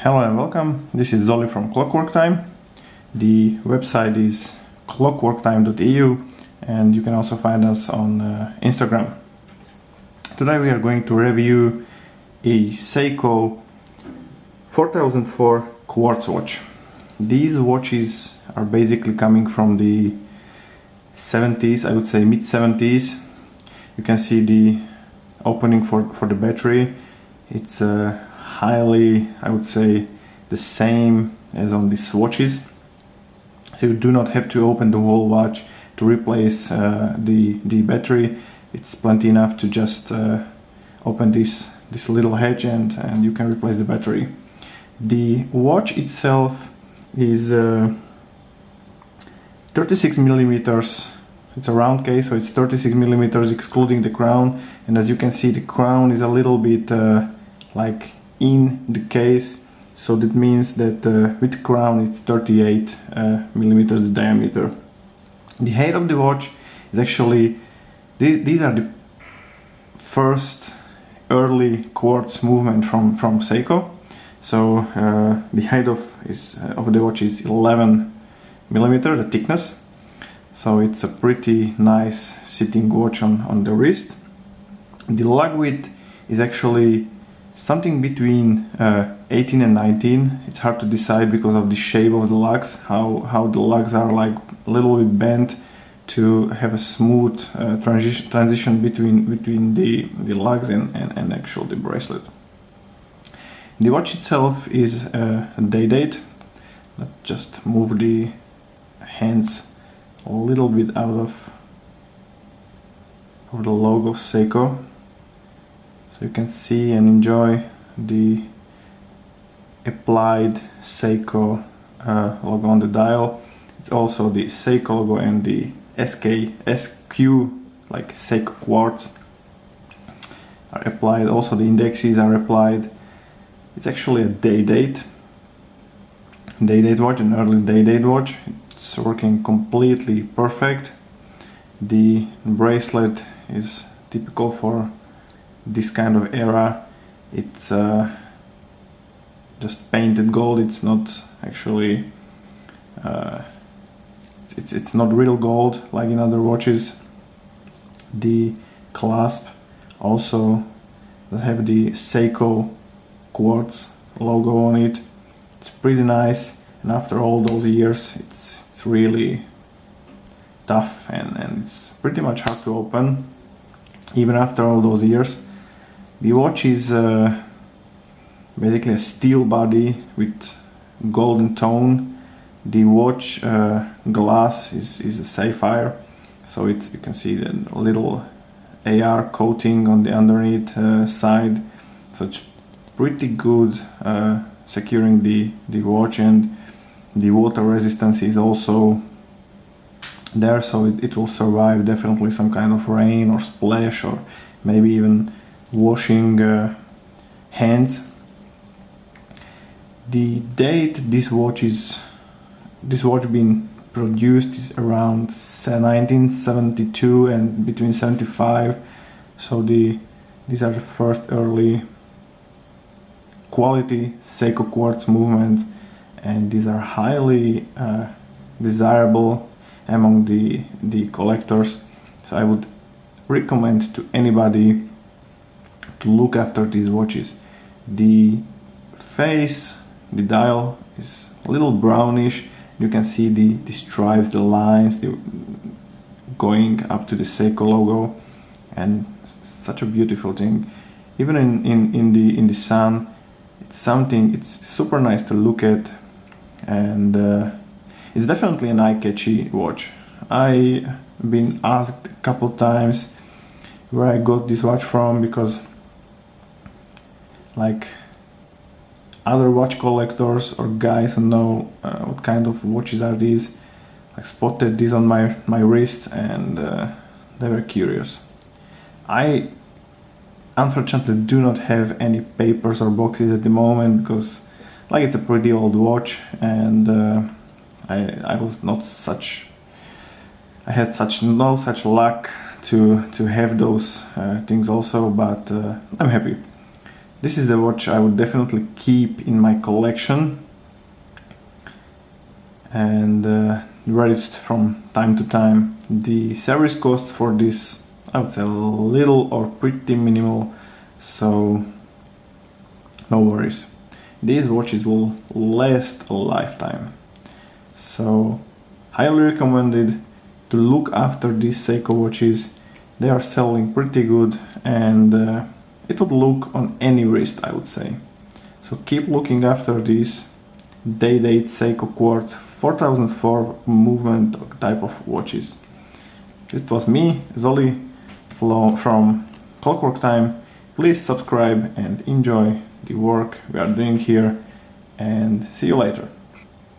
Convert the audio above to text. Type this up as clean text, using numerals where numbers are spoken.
Hello and welcome. This is Zoli from Clockwork Time. The website is clockworktime.eu and you can also find us on Instagram. Today we are going to review a Seiko 4004 Quartz watch. These watches are basically coming from the 70s, I would say mid 70s. You can see the opening for the battery. It's highly, I would say, the same as on these watches. So you do not have to open the whole watch to replace the battery. It's plenty enough to just open this little hatch and you can replace the battery. The watch itself is 36 millimeters. It's a round case, so it's 36 millimeters excluding the crown. And as you can see, the crown is a little bit like in the case, so that means that with the crown it's 38 millimeters diameter. The height of the watch is actually, these are the first early quartz movement from Seiko. So the height of the watch is 11 millimeter, the thickness. So it's a pretty nice sitting watch on the wrist. The lug width is actually something between 18 and 19. It's hard to decide because of the shape of the lugs, how the lugs are like a little bit bent to have a smooth transition between the lugs and actually the bracelet. The watch itself is a day date. Let's just move the hands a little bit out of the logo Seiko. So you can see and enjoy the applied Seiko logo on the dial. It's also the Seiko logo and the SQ, like Seiko Quartz, are applied. Also the indexes are applied. It's actually a day date watch, an early day date watch. It's working completely perfect. The bracelet is typical for this kind of era. It's just painted gold. It's not actually it's not real gold like in other watches. The clasp also does have the Seiko Quartz logo on it. It's pretty nice, and after all those years it's really tough and it's pretty much hard to open even after all those years. The watch is basically a steel body with golden tone. The watch glass is a sapphire, so you can see the little AR coating on the underneath side. So it's pretty good securing the watch, and the water resistance is also there, so it will survive definitely some kind of rain or splash or maybe even washing hands. The date this watch being produced is around 1972 and between 75. So these are the first early quality Seiko Quartz movements, and these are highly desirable among the collectors. So I would recommend to anybody to look after these watches. The face, the dial is a little brownish. You can see the stripes, the lines going up to the Seiko logo, and such a beautiful thing. Even in the sun, it's super nice to look at, and it's definitely an eye-catchy watch. I've been asked a couple times where I got this watch from, because like other watch collectors or guys who know what kind of watches are these, I spotted this on my wrist, and they were curious. I unfortunately do not have any papers or boxes at the moment, because like it's a pretty old watch, and I was not such, I had no such luck to have those things also, but I'm happy. This is the watch I would definitely keep in my collection and wear it from time to time. The service cost for this, I would say, a little or pretty minimal, so no worries. These watches will last a lifetime, so highly recommended to look after these Seiko watches. They are selling pretty good, and it would look on any wrist, I would say. So keep looking after these day-date Seiko Quartz 4004 movement type of watches. It was me, Zoli, from Clockwork Time. Please subscribe and enjoy the work we are doing here, and see you later.